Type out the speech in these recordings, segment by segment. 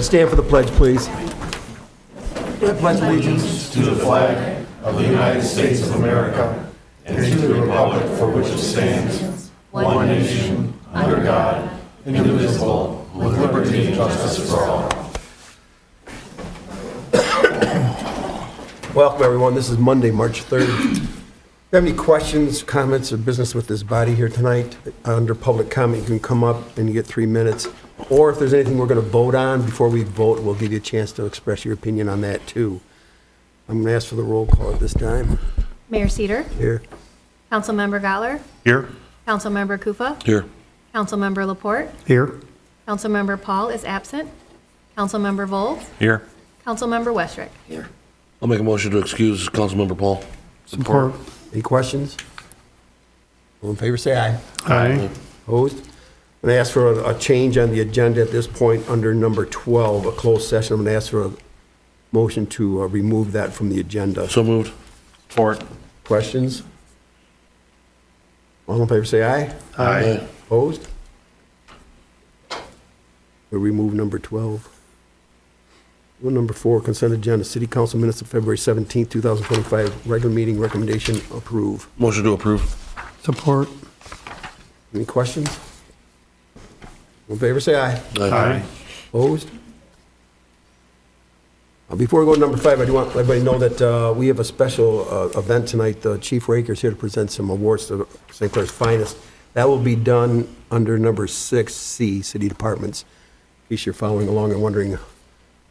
Stand for the pledge, please. I pledge allegiance to the flag of the United States of America and to the republic for which it stands, one nation, under God, indivisible, with liberty and justice for all. Welcome, everyone. This is Monday, March 3rd. If you have any questions, comments, or business with this body here tonight, under public comment, you can come up and you get 3 minutes. Or if there's anything we're going to vote on, before we vote, we'll give you a chance to express your opinion on that, too. I'm going to ask for the roll call at this time. Mayor Cedar. Here. Councilmember Gottler. Here. Councilmember Kufa. Here. Councilmember Laporte. Here. Councilmember Paul is absent. Councilmember Volz. Here. Councilmember Westrick. Here. I'll make a motion to excuse Councilmember Paul. Support. Any questions? All in favor, say aye. Aye. Opposed? I'm going to ask for a change on the agenda at this point under number 12, a closed session. I'm going to ask for a motion to remove that from the agenda. So moved. Support. Questions? All in favor, say aye. Aye. Opposed? We'll remove number 12. Number 4, consent agenda, City Council minutes of February 17th, 2025, regular meeting recommendation, approve. Motion to approve. Support. Any questions? All in favor, say aye. Aye. Opposed? Before we go to number 5, I do want everybody to know that we have a special event tonight. Chief Raker's here to present some awards to St. Clair's finest. That will be done under number 6C, City Departments, in case you're following along and wondering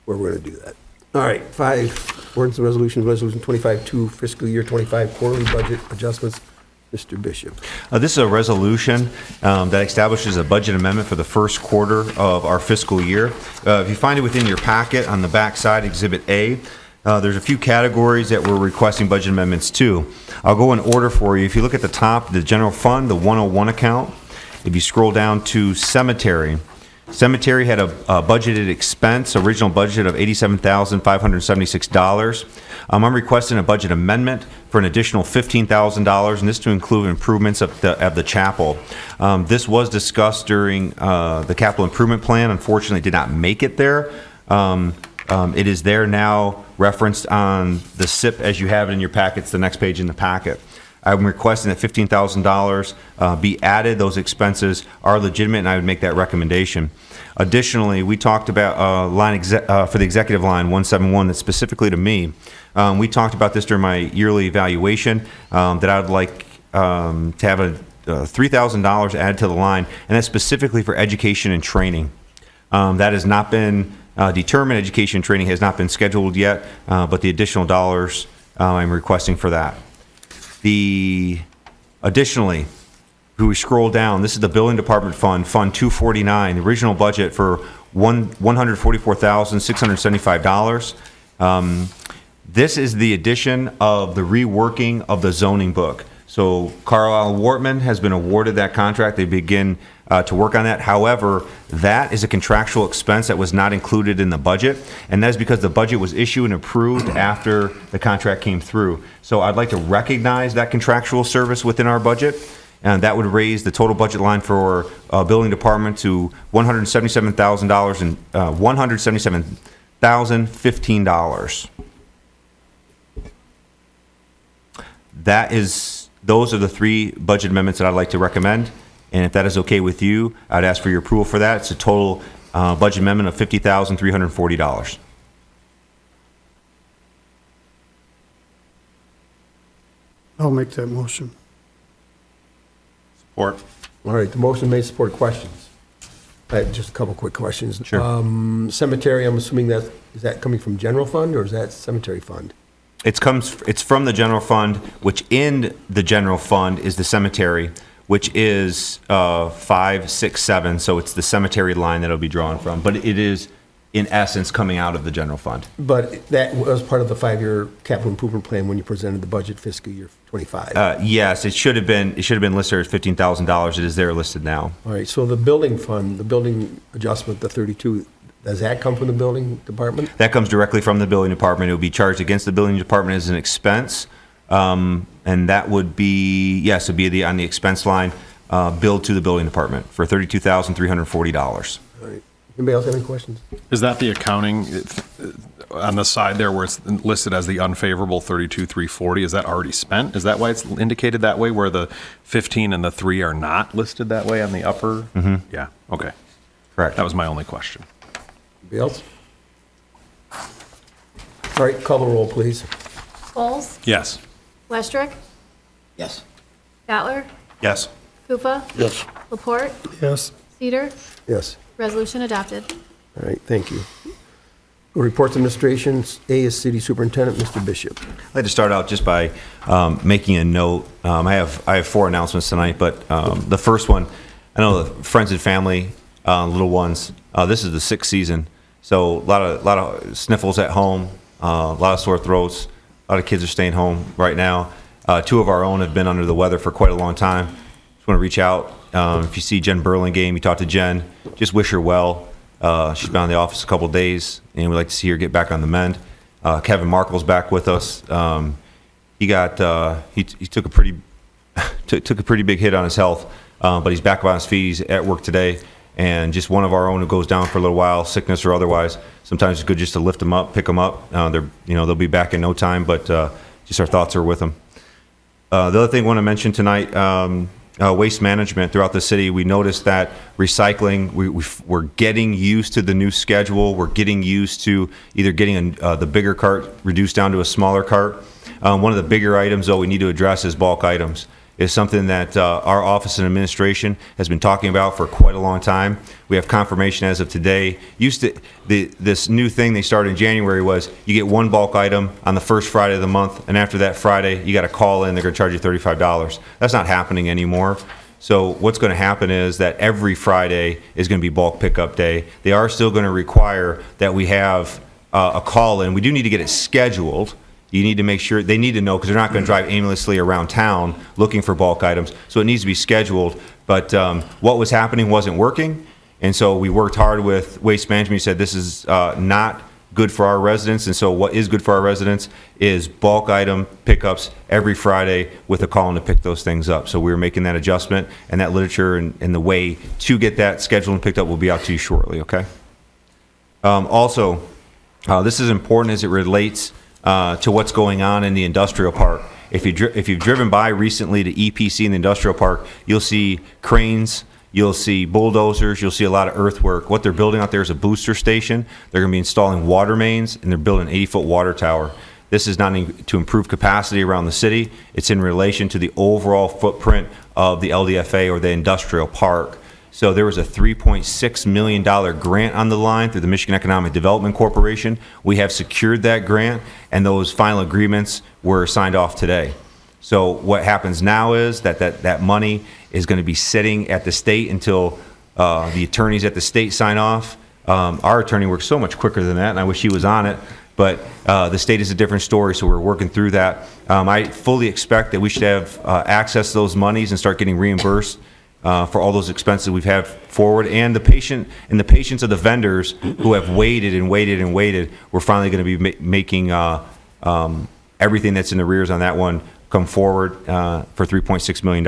where we're going to do that. All right, 5, ordinance and resolution 25-2, fiscal year 25, quarterly budget adjustments. Mr. Bishop. This is a resolution that establishes a budget amendment for the first quarter of our fiscal year. If you find it within your packet on the back side, Exhibit A, there's a few categories that we're requesting budget amendments to. I'll go in order for you. If you look at the top, the general fund, the 101 account, if you scroll down to cemetery, cemetery had a budgeted expense, original budget of $87,576. I'm requesting a budget amendment for an additional $15,000, and this to include improvements of the chapel. This was discussed during the capital improvement plan. Unfortunately, did not make it there. It is there now, referenced on the SIP as you have it in your packets, the next page in the packet. I'm requesting that $15,000 be added. Those expenses are legitimate, and I would make that recommendation. Additionally, we talked about for the executive line 171 that's specifically to me. We talked about this during my yearly evaluation that I would like to have a $3,000 added to the line, and that's specifically for education and training. That has not been determined. Education and training has not been scheduled yet, but the additional dollars I'm requesting for that. Additionally, if we scroll down, this is the Building Department Fund, Fund 249, the original budget for $144,675. This is the addition of the reworking of the zoning book. So Carlisle Wortman has been awarded that contract. They begin to work on that. However, that is a contractual expense that was not included in the budget, and that is because the budget was issued and approved after the contract came through. So I'd like to recognize that contractual service within our budget, and that would raise the total budget line for building department to $177,000 and $177,015. Those are the 3 budget amendments that I'd like to recommend. And if that is okay with you, I'd ask for your approval for that. It's a total budget amendment of $50,340. I'll make that motion. Support. All right, the motion made, support. Questions? I have just a couple quick questions. Sure. Cemetery, I'm assuming is that coming from general fund or is that cemetery fund? It's from the general fund, which in the general fund is the cemetery, which is 567. So it's the cemetery line that it'll be drawn from. But it is, in essence, coming out of the general fund. But that was part of the 5-year capital improvement plan when you presented the budget fiscal year 25. Yes, it should have been listed as $15,000. It is there listed now. All right, so the building fund, the building adjustment, the 32, does that come from the building department? That comes directly from the building department. It would be charged against the building department as an expense. And that would be, yes, it'd be on the expense line, billed to the building department for $32,340. All right. Anybody else have any questions? Is that the accounting on the side there where it's listed as the unfavorable 32,340? Is that already spent? Is that why it's indicated that way, where the 15 and the 3 are not listed that way on the upper? Yeah, okay. Correct. That was my only question. Anybody else? All right, call the roll, please. Bowles? Yes. Westrick? Yes. Gatler? Yes. Kupa? Yes. Laporte? Yes. Cedar? Yes. Resolution adopted. All right, thank you. Reports administration, A is City Superintendent, Mr. Bishop. I'd like to start out just by making a note. I have 4 announcements tonight, but the first one, I know the friends and family, little ones, this is the 6th season, so a lot of sniffles at home, a lot of sore throats, a lot of kids are staying home right now. 2 of our own have been under the weather for quite a long time. Just want to reach out. If you see Jen Burlingame, you talk to Jen, just wish her well. She's been in the office a couple of days, and we'd like to see her get back on the mend. Kevin Markle's back with us. He took a pretty took a pretty big hit on his health, but he's back on his feet. He's at work today, and just one of our own who goes down for a little while, sickness or otherwise. Sometimes it's good just to lift them up, pick them up. They'll be back in no time, but just our thoughts are with them. The other thing I want to mention tonight. Waste management throughout the city, we noticed that recycling, we're getting used to the new schedule. We're getting used to either getting the bigger cart reduced down to a smaller cart. One of the bigger items, though, we need to address is bulk items. It's something that our office and administration has been talking about for quite a long time. We have confirmation as of today. This new thing they started in January was you get 1 bulk item on the first Friday of the month, and after that Friday, you got to call in. They're going to charge you $35. That's not happening anymore. So what's going to happen is that every Friday is going to be bulk pickup day. They are still going to require that we have a call in. We do need to get it scheduled. You need to make sure, they need to know, because they're not going to drive aimlessly around town looking for bulk items. So it needs to be scheduled. But what was happening wasn't working. And so we worked hard with Waste Management. We said this is not good for our residents. And so what is good for our residents is bulk item pickups every Friday with a call in to pick those things up. So we're making that adjustment, and that literature and the way to get that scheduled and picked up will be out to you shortly, okay? Also, this is important as it relates to what's going on in the industrial park. If you've driven by recently to EPC in the industrial park, you'll see cranes, you'll see bulldozers, you'll see a lot of earthwork. What they're building out there is a booster station. They're going to be installing water mains, and they're building an 80-foot water tower. This is not to improve capacity around the city. It's in relation to the overall footprint of the LDFA, or the industrial park. So there was a $3.6 million grant on the line through the Michigan Economic Development Corporation. We have secured that grant, and those final agreements were signed off today. So what happens now is that money is going to be sitting at the state until the attorneys at the state sign off. Our attorney works so much quicker than that, and I wish he was on it. But the state is a different story, so we're working through that. I fully expect that we should have access to those monies and start getting reimbursed for all those expenses we've had forward, and the patience of the vendors who have waited and waited and waited. We're finally going to be making everything that's in the rears on that one come forward for $3.6 million.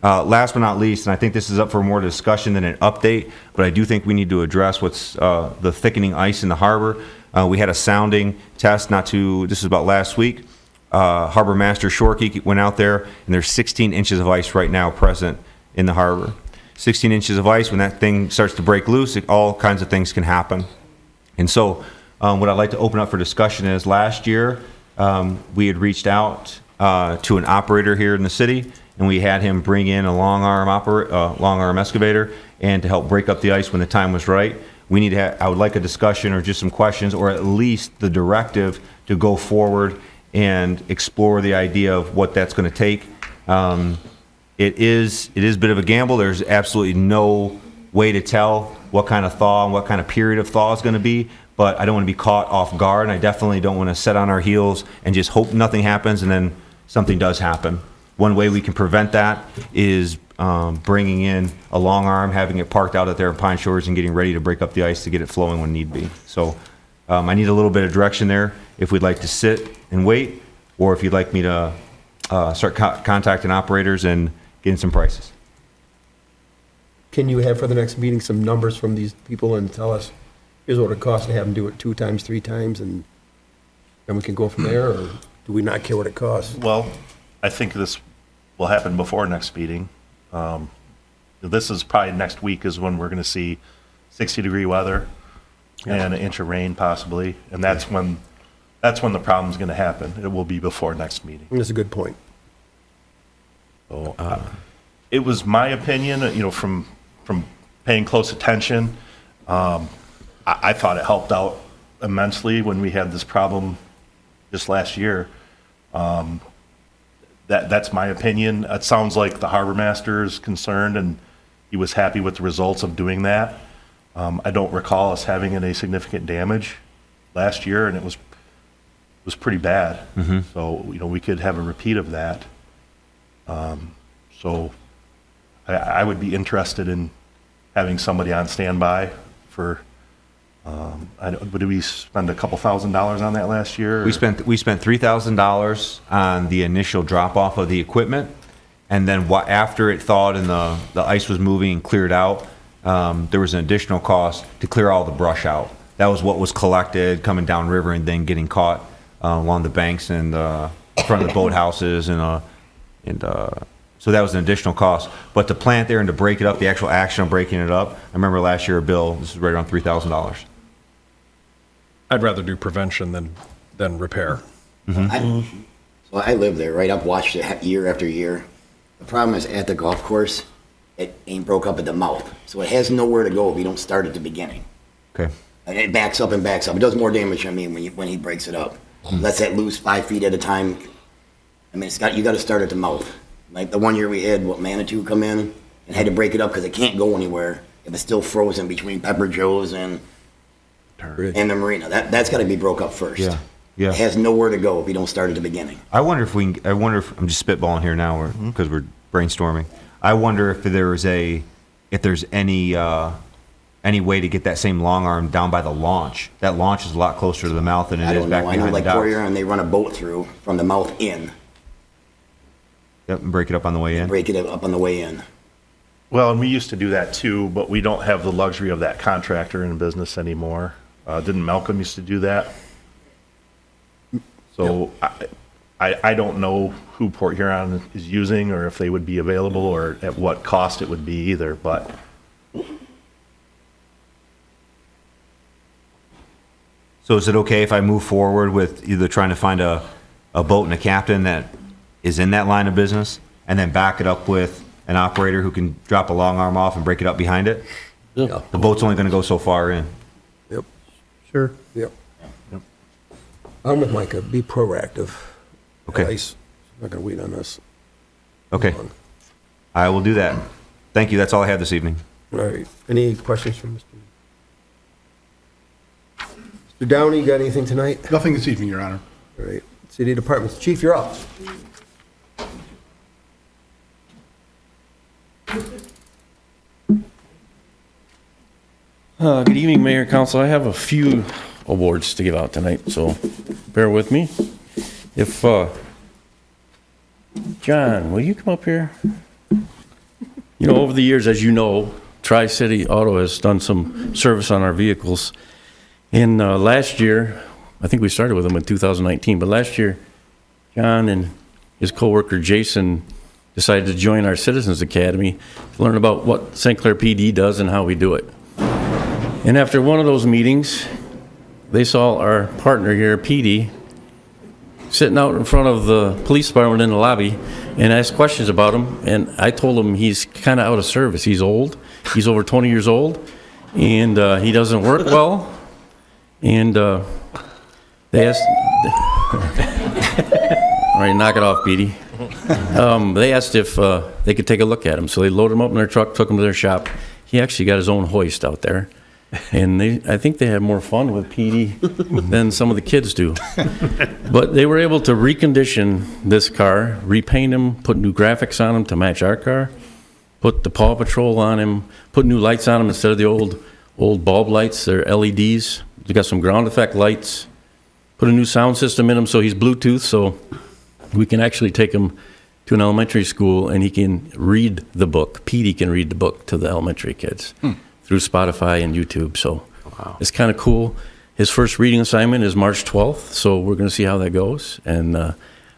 Last but not least, and I think this is up for more discussion than an update, but I do think we need to address what's the thickening ice in the harbor. We had a sounding test this is about last week. Harbor Master Shorkey went out there, and there's 16 inches of ice right now present in the harbor. 16 inches of ice, when that thing starts to break loose, all kinds of things can happen. And so what I'd like to open up for discussion is, last year we had reached out to an operator here in the city, and we had him bring in a long arm excavator and to help break up the ice when the time was right. I would like a discussion or just some questions, or at least the directive to go forward and explore the idea of what that's going to take. It is a bit of a gamble. There's absolutely no way to tell what kind of thaw and what kind of period of thaw is going to be, but I don't want to be caught off guard, and I definitely don't want to sit on our heels and just hope nothing happens and then something does happen. One way we can prevent that is bringing in a long arm, having it parked out there in Pine Shores, and getting ready to break up the ice to get it flowing when need be. So I need a little bit of direction there, if we'd like to sit and wait, or if you'd like me to start contacting operators and getting some prices. can you have for the next meeting some numbers from these people and tell us, here's what it costs to have them do it 2 times, 3 times, and then we can go from there, or do we not care what it costs? Well, I think this will happen before next meeting. This is probably next week is when we're going to see 60-degree weather and an inch of rain possibly, and that's when the problem's going to happen. It will be before next meeting. That's a good point. So, it was my opinion, from paying close attention, I thought it helped out immensely when we had this problem just last year. That's my opinion. It sounds like the harbor master is concerned, and he was happy with the results of doing that. I don't recall us having any significant damage last year, and it was pretty bad. So, we could have a repeat of that. So I would be interested in having somebody on standby for, did we spend a couple $1,000s on that last year? We spent $3,000 on the initial drop off of the equipment, and then after it thawed and the ice was moving and cleared out, there was an additional cost to clear all the brush out. That was what was collected coming down river and then getting caught along the banks and in front of the boathouses and so that was an additional cost. But to plant there and to break it up, the actual action of breaking it up, I remember last year a bill, this is right around $3,000. I'd rather do prevention than repair. So I live there, right? I've watched it year after year. The problem is at the golf course, it ain't broke up at the mouth. So it has nowhere to go if you don't start at the beginning. Okay. And it backs up and backs up. It does more damage, when he breaks it up. Lets that loose 5 feet at a time. You got to start at the mouth. Like the one year we had, Manitou come in and had to break it up because it can't go anywhere if it's still frozen between Pepper Joe's and the marina. That's got to be broke up first. Yeah. It has nowhere to go if you don't start at the beginning. I wonder if I'm just spitballing here now because we're brainstorming. I wonder if there's any way to get that same long arm down by the launch. That launch is a lot closer to the mouth than it is back I know behind like the docks. Warrior, and they run a boat through from the mouth in. Yep, and break it up on the way in. Break it up on the way in. Well, and we used to do that too, but we don't have the luxury of that contractor in business anymore. Didn't Malcolm used to do that? So I don't know who Port Huron is using or if they would be available or at what cost it would be either, but So is it okay if I move forward with either trying to find a boat and a captain that is in that line of business and then back it up with an operator who can drop a long arm off and break it up behind it? Yeah. The boat's only going to go so far in. Yep, Sure. yep. I'm with Micah, be proactive. Okay. Ice, I'm not going to wait on this. Okay. I will do that. Thank you. That's all I have this evening. All right, any questions from Mr. Downey, you got anything tonight? Nothing this evening, Your Honor. All right, city departments, chief, you're up. Good evening, Mayor, Council. I have a few awards to give out tonight, so bear with me. If, John, will you come up here? You know, over the years, as you know, Tri-City Auto has done some service on our vehicles. And last year, I think we started with them in 2019, but last year, John and his coworker Jason decided to join our Citizens Academy to learn about what St. Clair PD does and how we do it. And after one of those meetings, they saw our partner here, PD, sitting out in front of the police department in the lobby and asked questions about him. And I told him he's kind of out of service. He's old. He's over 20 years old. And he doesn't work well. And they asked... All right, knock it off, PD. They asked if they could take a look at him. So they loaded him up in their truck, took him to their shop. He actually got his own hoist out there. And I think they had more fun with PD than some of the kids do. But they were able to recondition this car, repaint him, put new graphics on him to match our car, put the Paw Patrol on him, put new lights on him instead of the old bulb lights. They're LEDs. They got some ground effect lights, put a new sound system in him so he's Bluetooth, so we can actually take him to an elementary school, and he can read the book. Petey can read the book to the elementary kids through Spotify and YouTube. So it's kind of cool. His first reading assignment is March 12th, so we're going to see how that goes. And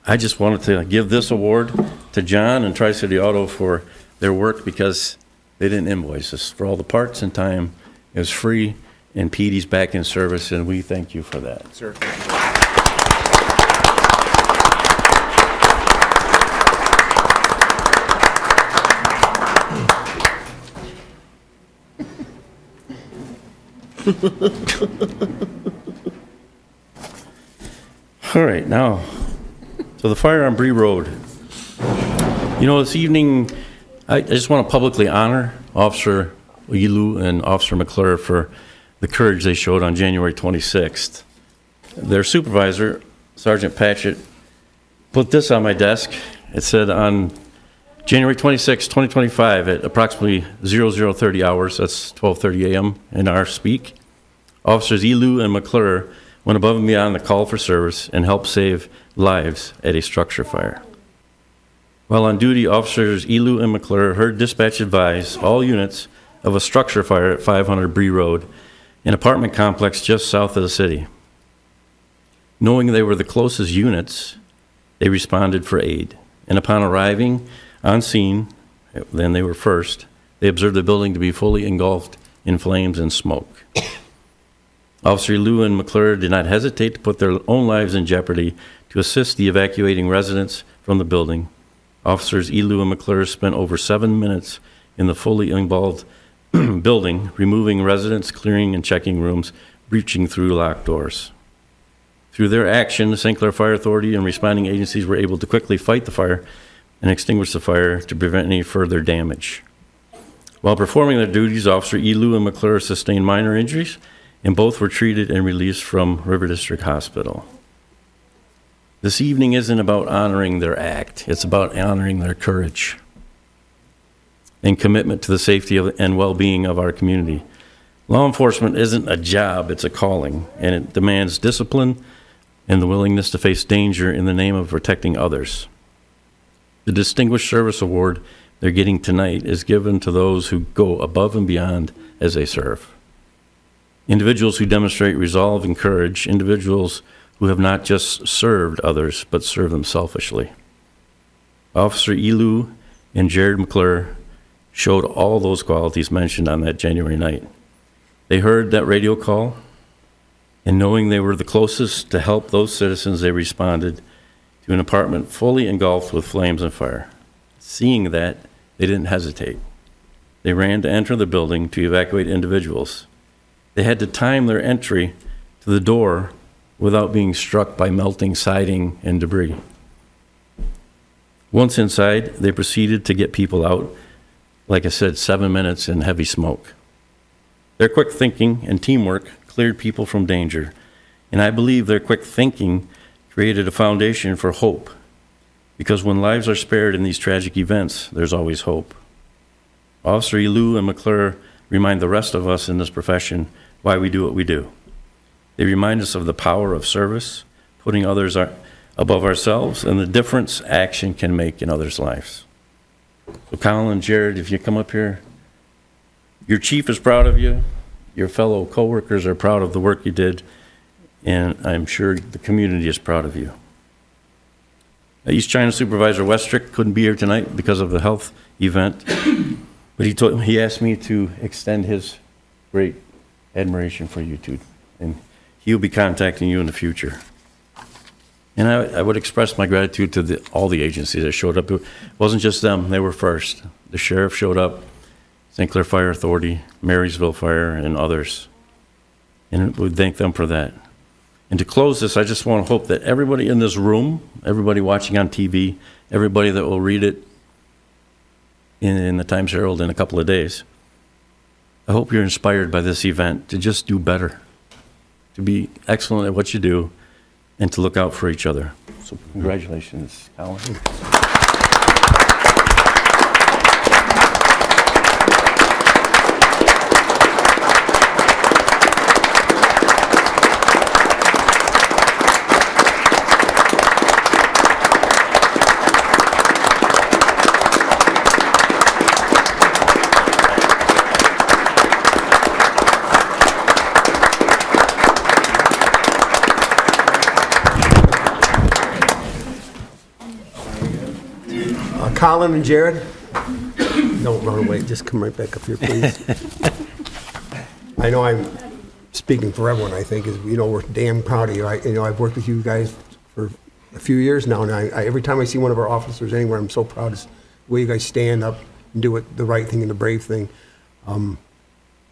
I just wanted to give this award to John and Tri-City Auto for their work, because they didn't invoice us for all the parts and time. It was free, and Petey's back in service, and we thank you for that. Sir. All right, now, so the fire on Bree Road. You know, this evening, I just want to publicly honor Officer Elu and Officer McClure for the courage they showed on January 26th. Their supervisor, Sergeant Patchett, put this on my desk. It said, on January 26, 2025, at approximately 0030 hours, that's 12:30 a.m. in our speak, Officers Elu and McClure went above and beyond the call for service and helped save lives at a structure fire. While on duty, Officers Elu and McClure heard dispatch advise all units of a structure fire at 500 Bree Road, an apartment complex just south of the city. Knowing they were the closest units, they responded for aid. And upon arriving on scene, then they were first, they observed the building to be fully engulfed in flames and smoke. Officer Elu and McClure did not hesitate to put their own lives in jeopardy to assist the evacuating residents from the building. Officers Elu and McClure spent over 7 minutes in the fully involved building, removing residents, clearing and checking rooms, breaching through locked doors. Through their action, the St. Clair Fire Authority and responding agencies were able to quickly fight the fire and extinguish the fire to prevent any further damage. While performing their duties, Officer Elu and McClure sustained minor injuries, and both were treated and released from River District Hospital. This evening isn't about honoring their act, it's about honoring their courage and commitment to the safety and well-being of our community. Law enforcement isn't a job, it's a calling, and it demands discipline and the willingness to face danger in the name of protecting others. The Distinguished Service Award they're getting tonight is given to those who go above and beyond as they serve. Individuals who demonstrate resolve and courage, individuals who have not just served others, but served them selfishly. Officer Elu and Jared McClure showed all those qualities mentioned on that January night. They heard that radio call, and knowing they were the closest to help those citizens, they responded to an apartment fully engulfed with flames and fire. Seeing that, they didn't hesitate. They ran to enter the building to evacuate individuals. They had to time their entry to the door without being struck by melting siding and debris. Once inside, they proceeded to get people out, like I said, 7 minutes in heavy smoke. Their quick thinking and teamwork cleared people from danger, and I believe their quick thinking created a foundation for hope, because when lives are spared in these tragic events, there's always hope. Officer Elu and McClure remind the rest of us in this profession why we do what we do. They remind us of the power of service, putting others above ourselves, and the difference action can make in others' lives. So Colin and Jared, if you come up here, your chief is proud of you, your fellow coworkers are proud of the work you did, and I'm sure the community is proud of you. East China Supervisor Westrick couldn't be here tonight because of the health event, but he asked me to extend his great admiration for you two, and he'll be contacting you in the future. And I would express my gratitude to all the agencies that showed up. It wasn't just them, they were first. The sheriff showed up, St. Clair Fire Authority, Marysville Fire, and others. And we thank them for that. And to close this, I just want to hope that everybody in this room, everybody watching on TV, everybody that will read it in the Times Herald in a couple of days, I hope you're inspired by this event to just do better, to be excellent at what you do, and to look out for each other. So congratulations, Colin. Colin and Jared? Don't run away, just come right back up here, please. I know I'm speaking for everyone, I think, is, we're damn proud of you. I've worked with you guys for a few years now, and every time I see one of our officers anywhere, I'm so proud of the way you guys stand up and do the right thing and the brave thing.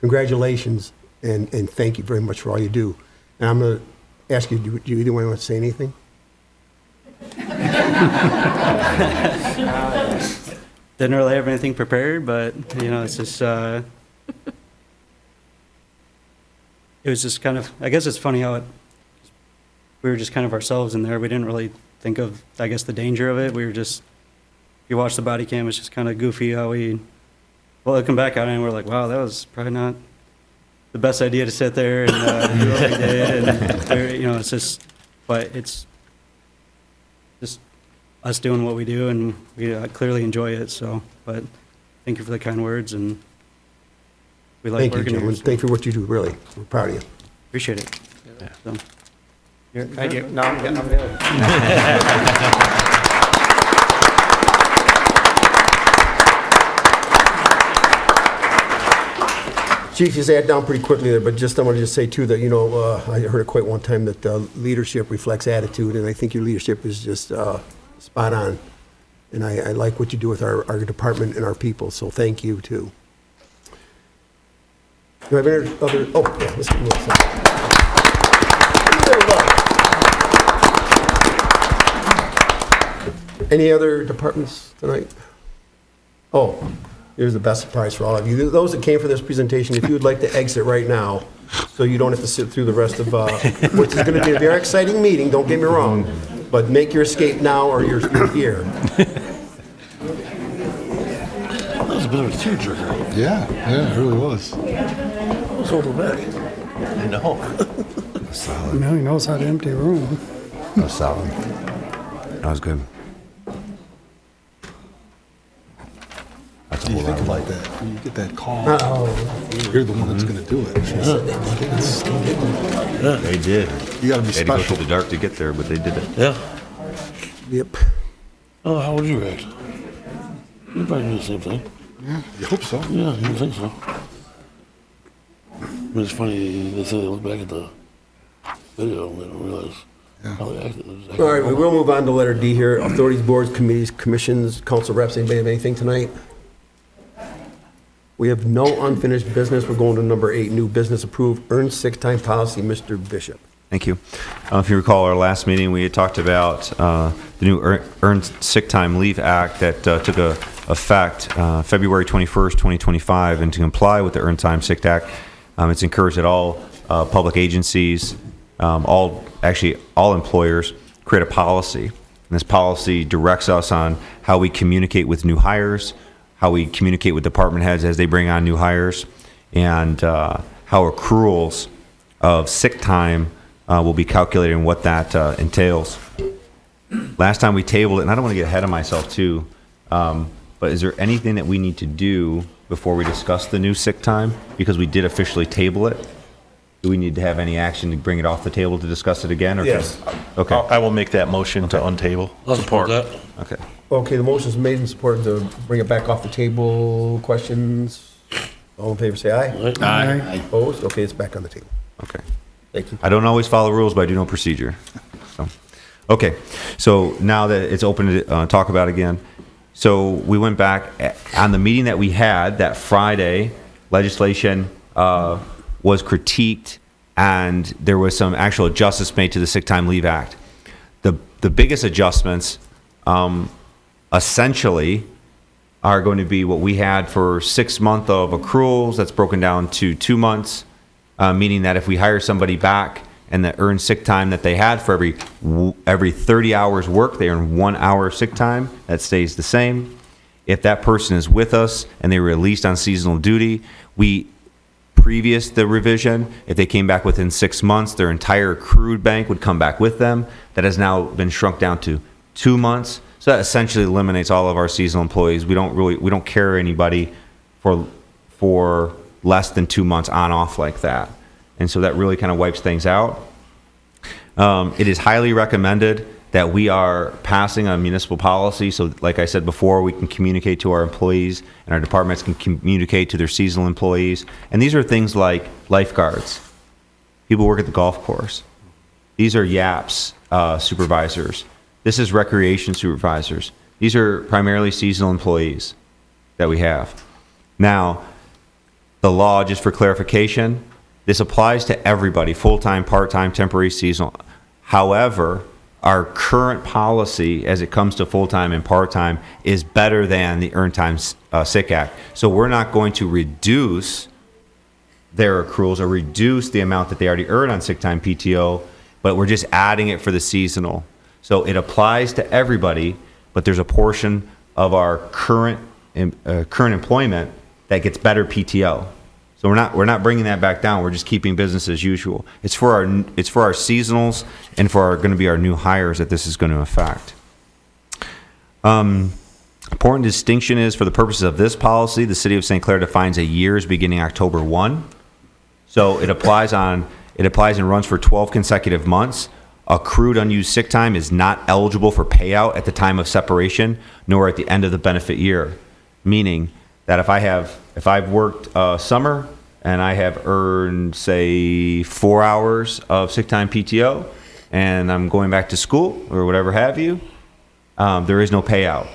Congratulations, and thank you very much for all you do. And I'm going to ask you, do either one want to say anything? Didn't really have anything prepared, but, it's just, it was just kind of, I guess it's funny how we were just kind of ourselves in there. We didn't really think of, I guess, the danger of it. We were just, if you watch the body cam, it's just kind of goofy how looking back at it, and we're like, wow, that was probably not the best idea to sit there and do what we did. And, it's just, but it's just us doing what we do, and we clearly enjoy it. So, but thank you for the kind words, and we like Thank you, working gentlemen. here. Thank you for what you do, really. We're proud of you. Appreciate it. So, Thank you. No, I'm good. Chief, you sat down pretty quickly there, but I want to just say too that, I heard a quote one time that leadership reflects attitude, and I think your leadership is just spot on. And I like what you do with our department and our people, so thank you too. Do I have any other, yeah, let's move on. Any other departments tonight? Oh, here's the best surprise for all of you. Those that came for this presentation, if you would like to exit right now, so you don't have to sit through the rest of, which is going to be a very exciting meeting, don't get me wrong, but make your escape now or you're here. That was a bit of a tearjerker. Yeah, it really was. It was over back. I know. Now he knows how to empty a room. That was solid. That was good. You think about that, when you get that call, Oh, you're the one that's going to do it. They did. You got to be They had to go special. through the dark to get there, but they did it. Yeah. yep. Oh, how would you react? You'd probably do the same thing. You hope so. Yeah, you would think so. But it's funny, they say they look back at the video and they don't realize how they acted. It was All right, we will move on to letter D here. Authorities, boards, committees, commissions, council reps. Anybody have anything tonight? We have no unfinished business. We're going to number 8, new business approved earned sick time policy. Mr. Bishop. Thank you. If you recall our last meeting, we had talked about the new Earned Sick Time Leave Act that took effect February 21st, 2025. And to comply with the Earned Time Sick Act, it's encouraged that all public agencies, all employers, create a policy. And this policy directs us on how we communicate with new hires, how we communicate with department heads as they bring on new hires, and how accruals of sick time will be calculated and what that entails. Last time we tabled it, and I don't want to get ahead of myself too, but is there anything that we need to do before we discuss the new sick time? Because we did officially table it. Do we need to have any action to bring it off the table to discuss it again? Or Yes. Okay. I will make that motion to untable. I'll support that. Okay. Okay, the motion's made and supported to bring it back off the table. Questions? All in favor, say aye. Aye. Opposed? Okay, it's back on the table. Okay. Thank you. I don't always follow rules, but I do know procedure. So, okay, so now that it's open to talk about again, so we went back on the meeting that we had that Friday. Legislation was critiqued, and there was some actual adjustments made to the Sick Time Leave Act. The biggest adjustments, essentially, are going to be what we had for 6 months of accruals. That's broken down to 2 months. Meaning that if we hire somebody back and the earned sick time that they had for every 30 hours work, they earn 1 hour sick time. That stays the same. If that person is with us and they were released on seasonal duty, previous the revision, if they came back within 6 months, their entire accrued bank would come back with them. That has now been shrunk down to 2 months. So that essentially eliminates all of our seasonal employees. We don't carry anybody for less than 2 months on off like that. And so that really kind of wipes things out. It is highly recommended that we are passing a municipal policy. So like I said before, we can communicate to our employees and our departments can communicate to their seasonal employees. And these are things like lifeguards, people who work at the golf course. These are YAPS supervisors. This is recreation supervisors. These are primarily seasonal employees that we have. Now, the law, just for clarification, this applies to everybody, full-time, part-time, temporary, seasonal. However, our current policy as it comes to full-time and part-time is better than the Earned Time Sick Act. So we're not going to reduce their accruals or reduce the amount that they already earn on sick time PTO, but we're just adding it for the seasonal. So it applies to everybody, but there's a portion of our current employment that gets better PTO. So we're not bringing that back down. We're just keeping business as usual. It's for our seasonals and for going to be our new hires that this is going to affect. Important distinction is, for the purposes of this policy, the City of St. Clair defines a year as beginning October 1. So it applies and runs for 12 consecutive months. Accrued unused sick time is not eligible for payout at the time of separation, nor at the end of the benefit year. Meaning that if I've worked summer and I have earned, say, 4 hours of sick time PTO, and I'm going back to school or whatever have you, there is no payout.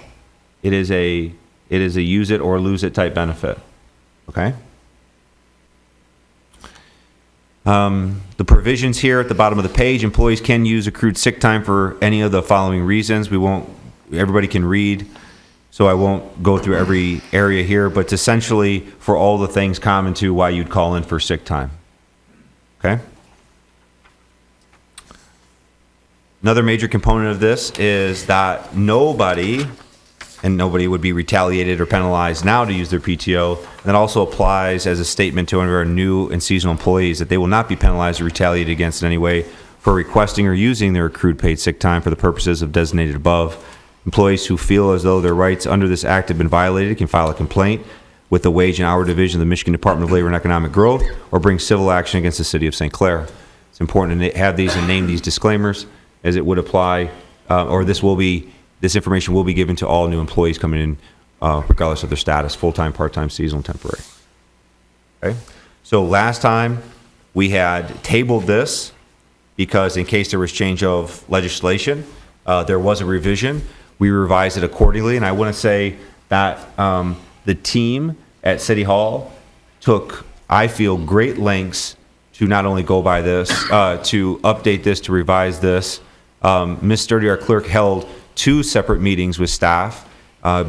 It is a use it or lose it type benefit. Okay. The provisions here at the bottom of the page: employees can use accrued sick time for any of the following reasons. Everybody can read, so I won't go through every area here, but it's essentially for all the things common to why you'd call in for sick time. Okay? Another major component of this is that nobody would be retaliated or penalized now to use their PTO. And that also applies as a statement to one of our new and seasonal employees that they will not be penalized or retaliated against in any way for requesting or using their accrued paid sick time for the purposes of designated above. Employees who feel as though their rights under this act have been violated can file a complaint with the Wage and Hour Division of the Michigan Department of Labor and Economic Growth or bring civil action against the City of St. Clair. It's important to have these and name these disclaimers, as it would apply, this information will be given to all new employees coming in, regardless of their status, full-time, part-time, seasonal, temporary. Okay? So last time we had tabled this because in case there was change of legislation, there was a revision. We revised it accordingly, and I want to say that the team at City Hall took, I feel, great lengths to not only go by this, to update this, to revise this. Ms. Sturdy, our clerk, held 2 separate meetings with staff,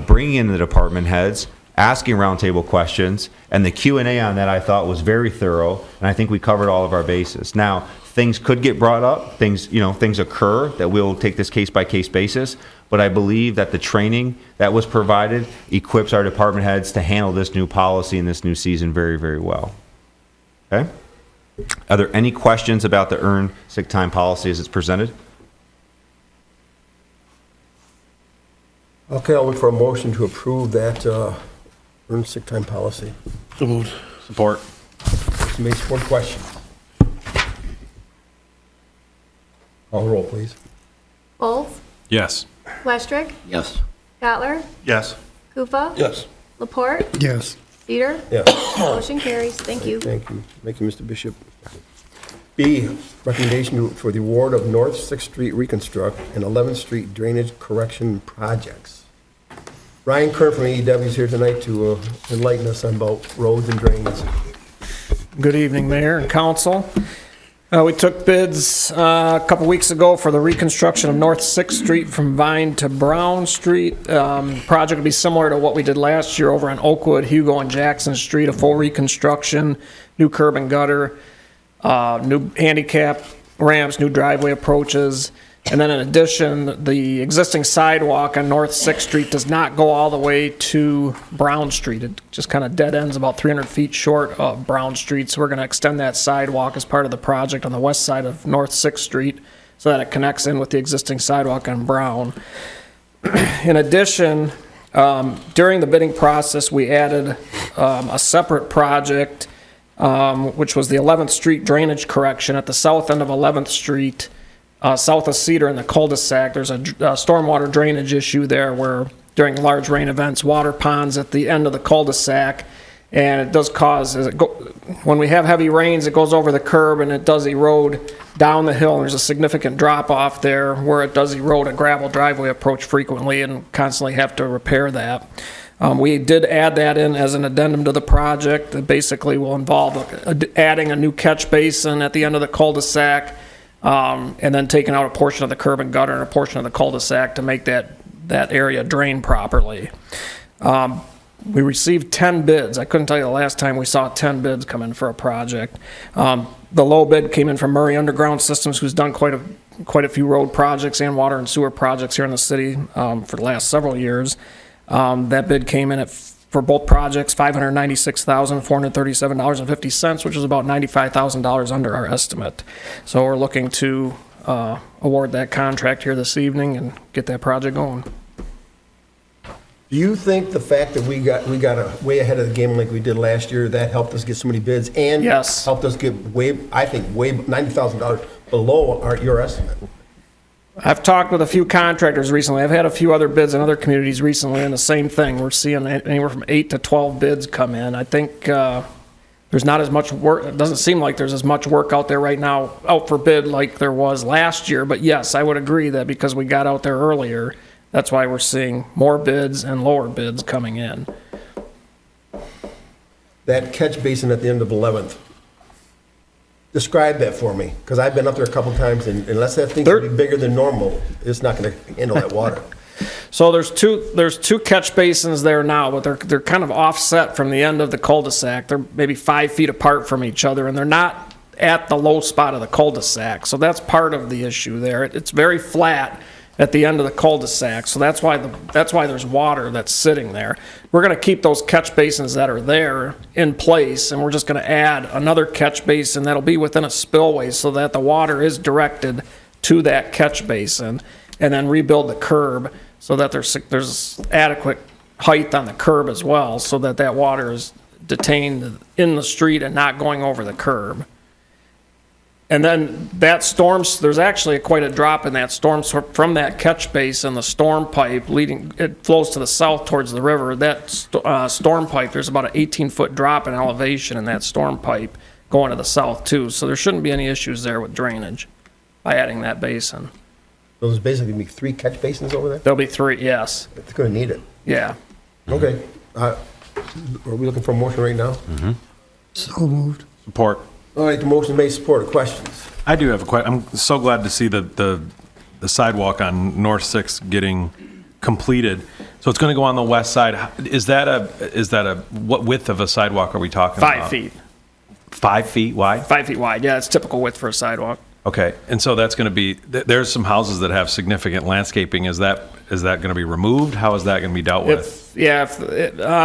bringing in the department heads, asking roundtable questions, and the Q&A on that I thought was very thorough, and I think we covered all of our bases. Now, things could get brought up, things occur that we'll take this case by case basis, but I believe that the training that was provided equips our department heads to handle this new policy in this new season very, very well. Okay? Are there any questions about the earned sick time policy as it's presented? Okay, I'll look for a motion to approve that earned sick time policy. So moved. Support. Motion made, support, question. Call the roll, please. Bowles? Yes. Westrick? Yes. Gottler? Yes. Kufa? Yes. Laporte? Yes. Cedar? Yes. Motion carries. Thank you. Thank you. Thank you, Mr. Bishop. B, recommendation for the award of North 6th Street reconstruct and 11th Street drainage correction projects. Ryan Kern from AEW is here tonight to enlighten us on about roads and drains. Good evening, Mayor and Council. We took bids a couple weeks ago for the reconstruction of North 6th Street from Vine to Brown Street. Project will be similar to what we did last year over on Oakwood, Hugo, and Jackson Street, a full reconstruction, new curb and gutter, new handicap ramps, new driveway approaches. And then in addition, the existing sidewalk on North 6th Street does not go all the way to Brown Street. It just kind of dead ends about 300 feet short of Brown Street. So we're going to extend that sidewalk as part of the project on the west side of North 6th Street so that it connects in with the existing sidewalk on Brown. In addition, during the bidding process, we added a separate project, which was the 11th Street drainage correction at the south end of 11th Street. south of Cedar in the cul-de-sac. There's a stormwater drainage issue there where during large rain events, water ponds at the end of the cul-de-sac, and it does cause, when we have heavy rains, it goes over the curb and it does erode down the hill. And there's a significant drop off there where it does erode a gravel driveway approach frequently and constantly have to repair that. We did add that in as an addendum to the project that basically will involve adding a new catch basin at the end of the cul-de-sac, and then taking out a portion of the curb and gutter and a portion of the cul-de-sac to make that area drain properly. We received 10 bids. I couldn't tell you the last time we saw 10 bids come in for a project. The low bid came in from Murray Underground Systems, who's done quite a few road projects and water and sewer projects here in the city for the last several years. That bid came in for both projects, $596,437.50, which is about $95,000 under our estimate. So we're looking to award that contract here this evening and get that project going. Do you think the fact that we got way ahead of the game like we did last year, that helped us get so many bids and Yes. helped us get way $90,000 below your estimate? I've talked with a few contractors recently. I've had a few other bids in other communities recently, and the same thing. We're seeing anywhere from 8 to 12 bids come in. I think there's not as much work. It doesn't seem like there's as much work out there right now, out for bid like there was last year. But yes, I would agree that because we got out there earlier, that's why we're seeing more bids and lower bids coming in. That catch basin at the end of 11th. Describe that for me, because I've been up there a couple times, and unless that thing's gonna be bigger than normal, it's not gonna handle that water. So there's two catch basins there now, but they're kind of offset from the end of the cul-de-sac. They're maybe 5 feet apart from each other, and they're not at the low spot of the cul-de-sac. So that's part of the issue there. It's very flat at the end of the cul-de-sac, so that's why there's water that's sitting there. We're going to keep those catch basins that are there in place, and we're just going to add another catch basin that'll be within a spillway so that the water is directed to that catch basin, and then rebuild the curb so that there's adequate height on the curb as well, so that water is detained in the street and not going over the curb. And then there's actually quite a drop in that storm from that catch basin, the storm pipe it flows to the south towards the river. That storm pipe, there's about an 18-foot drop in elevation in that storm pipe going to the south too. So there shouldn't be any issues there with drainage by adding that basin. There's basically gonna be 3 catch basins over there? There'll be 3, yes. It's gonna need it. Yeah. Okay. Are we looking for a motion right now? So moved. Support. All right, the motion made, support. Questions? I do have a question. I'm so glad to see the sidewalk on North 6 getting completed. So it's going to go on the west side. Is that what width of a sidewalk are we talking about? 5 feet. 5 feet wide? 5 feet wide, yeah, it's typical width for a sidewalk. Okay, and so that's going to be, there's some houses that have significant landscaping. Is that going to be removed? How is that going to be dealt with? I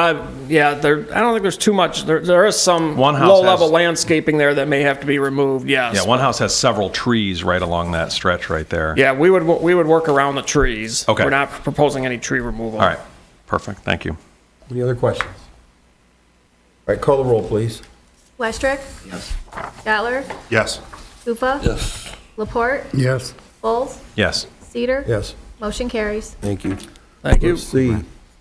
don't think there's too much. There is some low-level landscaping there that may have to be removed, yes. Yeah, one house has several trees right along that stretch right there. Yeah, we would work around the trees. Okay. We're not proposing any tree removal. All right, perfect, thank you. Any other questions? All right, call the roll, please. Westrick? Yes. Gatler? Yes. Guffa? Yes. Laporte? Yes. Bowles? Yes. Cedar? Yes. Motion carries. Thank you. Thank you. C,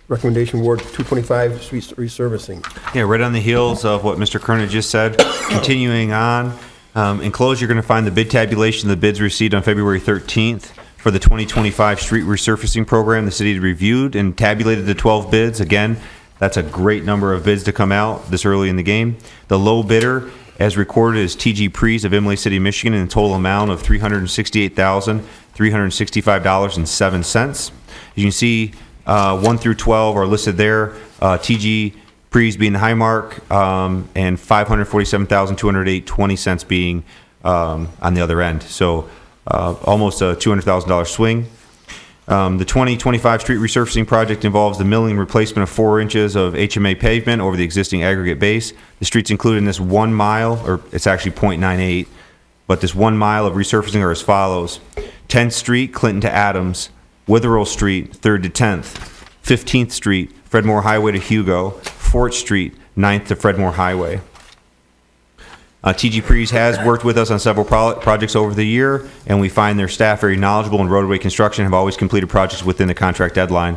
recommendation award 225 street resurfacing. Yeah, right on the heels of what Mr. Kernan just said. Continuing on, enclosed, you're going to find the bid tabulation of the bids received on February 13th for the 2025 street resurfacing program. The city reviewed and tabulated the 12 bids. Again, that's a great number of bids to come out this early in the game. The low bidder, as recorded, is TG Prees of Imlay City, Michigan, in a total amount of $368,365.07. As you can see, 1 through 12 are listed there. TG Prees being the high mark, and $547,208.20 being on the other end. So almost a $200,000 swing. The 2025 street resurfacing project involves the milling and replacement of 4 inches of HMA pavement over the existing aggregate base. The streets included in this 1 mile, or it's actually 0.98, but this 1 mile of resurfacing are as follows: 10th Street, Clinton to Adams; Witherell Street, 3rd to 10th; 15th Street, Fredmore Highway to Hugo; 4th Street, 9th to Fredmore Highway. TG Prees has worked with us on several projects over the year, and we find their staff very knowledgeable in roadway construction, have always completed projects within the contract deadline.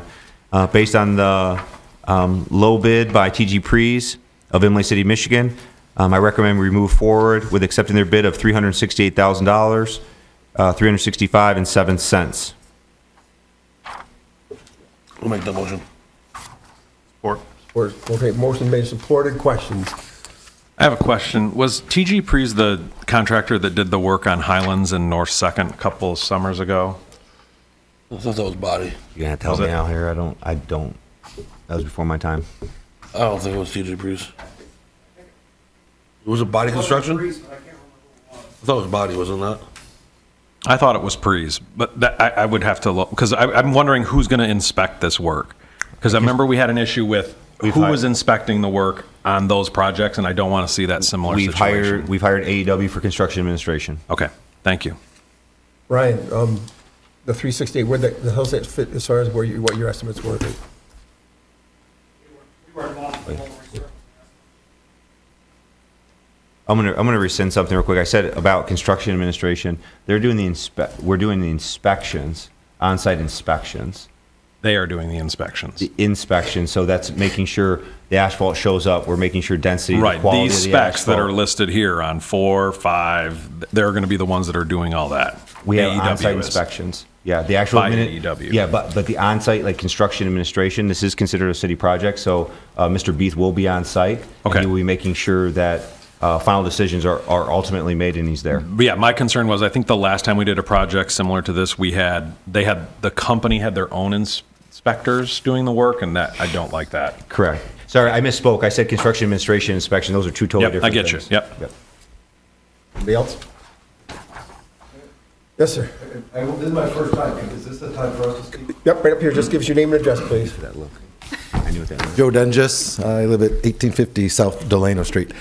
Based on the low bid by TG Prees of Imlay City, Michigan, I recommend we move forward with accepting their bid of $368,000, $365.07. I'll make that motion. Or, okay, motion made, supported, questions? I have a question. Was TG Prees the contractor that did the work on Highlands and North Second a couple of summers ago? I thought that was body. You're gonna have to help me out here. I don't. That was before my time. I don't think it was TJ Breeze. Was it body construction? I thought it was body, wasn't that? I thought it was Prees, but that, I would have to look, because I'm wondering who's going to inspect this work. Because I remember we had an issue with who was inspecting the work on those projects, and I don't want to see that similar situation. We've hired AEW for construction administration. Okay, thank you. Ryan, the 368, where the how's that fit as far as what your estimates were? I'm gonna rescind something real quick. I said about construction administration. We're doing the inspections, on-site inspections. They are doing the inspections. The inspection, so that's making sure the asphalt shows up. We're making sure density, Right. quality These of the specs that asphalt. are listed here on 4, 5, they're going to be the ones that are doing all that. We have AEW on-site is. inspections. Yeah, the actual By minute. AEW. Yeah, but the on-site, like construction administration, this is considered a city project, so Mr. Beath will be on site. Okay. And he will be making sure that final decisions are ultimately made, and he's there. But yeah, my concern was, I think the last time we did a project similar to this, the company had their own inspectors doing the work, and that, I don't like that. Correct. Sorry, I misspoke. I said construction administration inspection. Those are two totally Yep, different I get things. you. Yep. Anybody else? Yes, sir. This is my first time. Is this the time for us to speak? Yep, right up here. Just give us your name and address, please. That look. I knew what that was. Joe Denges. I live at 1850 South Delano Street.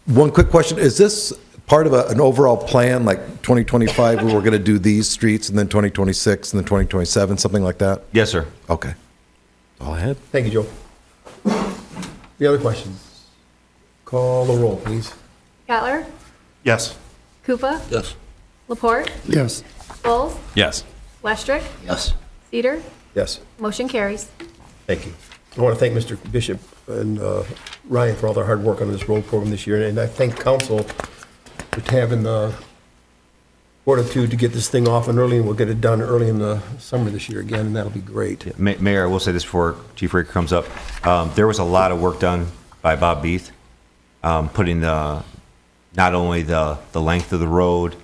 One quick question. Is this part of an overall plan, like 2025, where we're going to do these streets, and then 2026, and then 2027, something like that? Yes, sir. Okay. All I had. Thank you, Joe. The other questions? Call the roll, please. Cutler, Yes. Koopa, Yes. Laporte, Yes. Bulls, Yes. Westrick, Yes. Cedar, Yes. motion carries. Thank you. I want to thank Mr. Bishop and Ryan for all their hard work on this road program this year, and I thank council for having the fortitude to get this thing off and early, and we'll get it done early in the summer this year again, and that'll be great. Mayor, I will say this before Chief Raker comes up. There was a lot of work done by Bob Beath, putting not only the length of the road,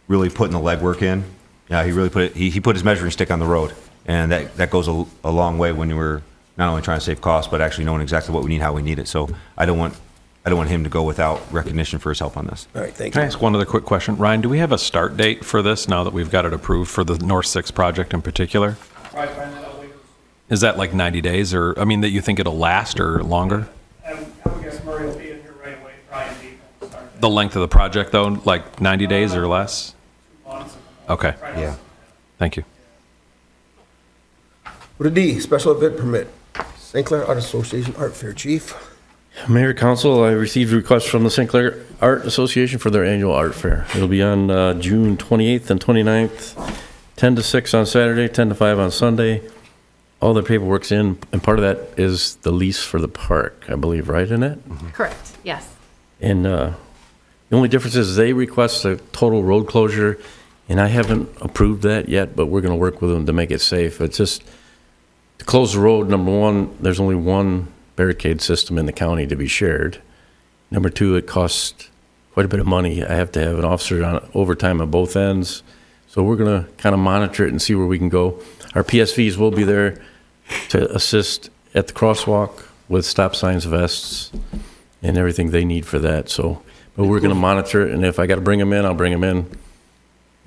really putting the legwork in. Yeah, he really put it. He put his measuring stick on the road, and that goes a long way when you were not only trying to save costs, but actually knowing exactly what we need, how we need it. So I don't want him to go without recognition for his help on this. All right, thank Can I you. ask one other quick question? Ryan, do we have a start date for this now that we've got it approved for the North 6 project in particular? Is that like 90 days, or, I mean, that you think it'll last or longer? I would guess Murray will be in here right away, probably in April to start that. The length of the project, though, like 90 days or less? 2 months. Okay, Yeah. thank you. What a D, special event permit. St. Clair Art Association Art Fair, Chief. Mayor, Council, I received requests from the St. Clair Art Association for their annual art fair. It'll be on June 28th and 29th, 10 to 6 on Saturday, 10 to 5 on Sunday. All the paperwork's in, and part of that is the lease for the park, I believe, right, in it? Correct, yes. And the only difference is they request a total road closure, and I haven't approved that yet, but we're going to work with them to make it safe. It's just, to close the road, number one, there's only one barricade system in the county to be shared. Number two, it costs quite a bit of money. I have to have an officer on overtime on both ends. So we're going to kind of monitor it and see where we can go. Our PSVs will be there to assist at the crosswalk with stop signs, vests, and everything they need for that. So, but we're going to monitor it, and if I got to bring them in, I'll bring them in.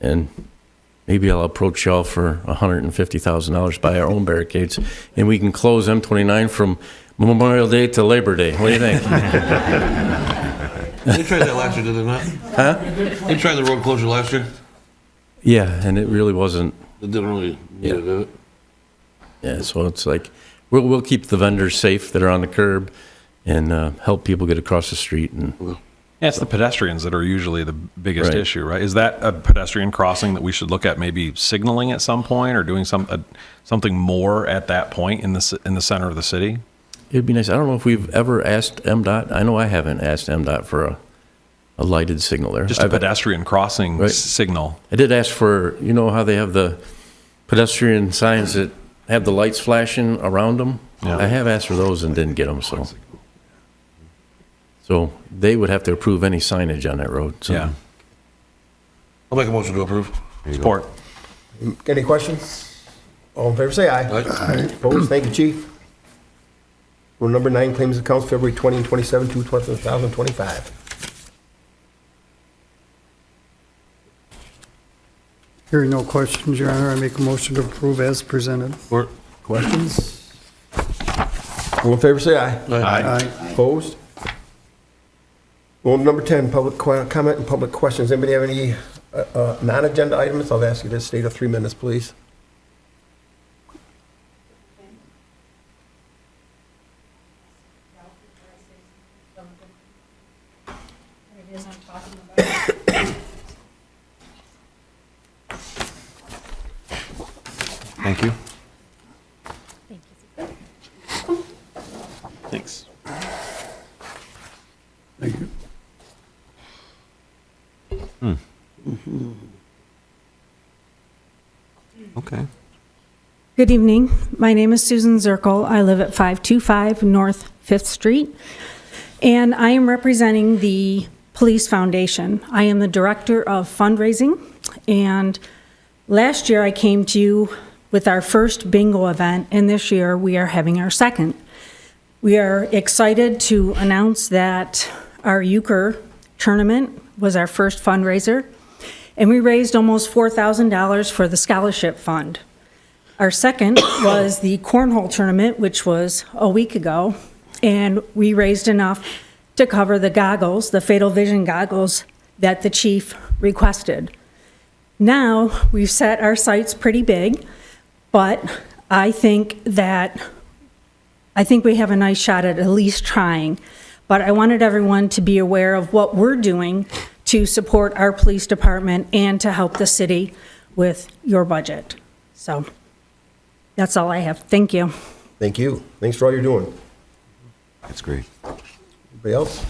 And maybe I'll approach y'all for $150,000, buy our own barricades, and we can close M29 from Memorial Day to Labor Day. What do you think? They tried that last year, did they not? Huh? They tried the road closure last year. Yeah, and it really wasn't. It didn't really need it, did it? Yeah, so it's like, we'll keep the vendors safe that are on the curb and help people get across the street. And Yeah, it's the pedestrians that are usually the biggest Right. issue, right? Is that a pedestrian crossing that we should look at maybe signaling at some point or doing something more at that point in the center of the city? It'd be nice. I don't know if we've ever asked MDOT. I know I haven't asked MDOT for a lighted signal there. Just a pedestrian crossing signal. I did ask for, you know how they have the pedestrian signs that have the lights flashing around them? Yeah. I have asked for those and didn't get them, so they would have to approve any signage on that road. So. Yeah. I'll make a motion to approve. Support. Any questions? All in favor, say aye. Aye. Opposed? Thank you, Chief. Rule number 9, claims accounts February 20 and 27, 2025. Hearing no questions, Your Honor, I make a motion to approve as presented. Support. Questions? All in favor, say aye. Aye. Opposed? Rule number 10, public comment and public questions. Anybody have any non-agenda items? I'll ask you to state of 3 minutes, please. Thank you. Thanks. Thank you. Okay. Good evening. My name is Susan Zirkle. I live at 525 North 5th Street, and I am representing the Police Foundation. I am the Director of Fundraising, and last year I came to you with our first bingo event, and this year we are having our second. We are excited to announce that our euchre tournament was our first fundraiser, and we raised almost $4,000 for the scholarship fund. Our second was the cornhole tournament, which was a week ago, and we raised enough to cover the goggles, the Fatal Vision goggles that the chief requested. Now, we've set our sights pretty big, but I think we have a nice shot at least trying. But I wanted everyone to be aware of what we're doing to support our police department and to help the city with your budget. So that's all I have. Thank you. Thank you. Thanks for all you're doing. That's great. Anybody else?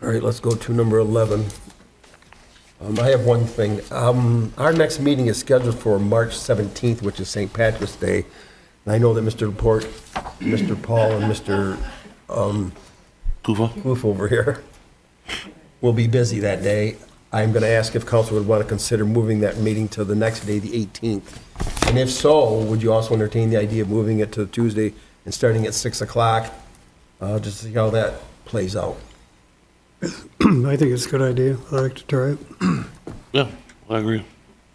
All right, let's go to number 11. I have one thing. Our next meeting is scheduled for March 17th, which is St. Patrick's Day. And I know that Mr. Laporte, Mr. Paul, and Mr. Goof over here will be busy that day. I'm going to ask if council would want to consider moving that meeting to the next day, the 18th. And if so, would you also entertain the idea of moving it to Tuesday and starting at 6 o'clock, just to see how that plays out? I think it's a good idea. I like to try it. Yeah, I agree.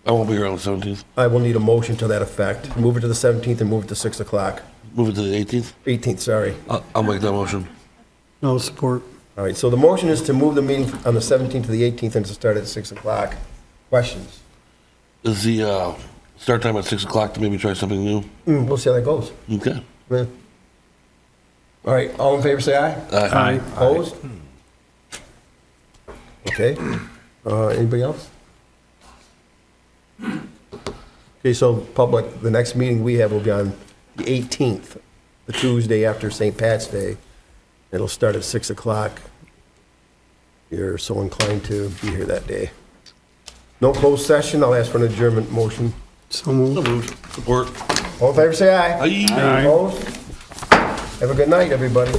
I won't be here on the 17th. I will need a motion to that effect. Move it to the 17th and move it to 6 o'clock. Move it to the 18th? 18th, sorry. I'll make that motion. No support. All right, so the motion is to move the meeting on the 17th to the 18th and to start at 6 o'clock. Questions? Is the start time at 6 o'clock to maybe try something new? We'll see how that goes. Okay. Yeah. All right, all in favor, say aye. Aye. Opposed? Okay. Anybody else? Okay, so public, the next meeting we have will be on the 18th, the Tuesday after St. Pat's Day. It'll start at 6 o'clock. You're so inclined to be here that day. No closed session. I'll ask for an adjournment motion. So moved. So moved. Support. All in favor, say aye. Aye. Opposed? Have a good night, everybody.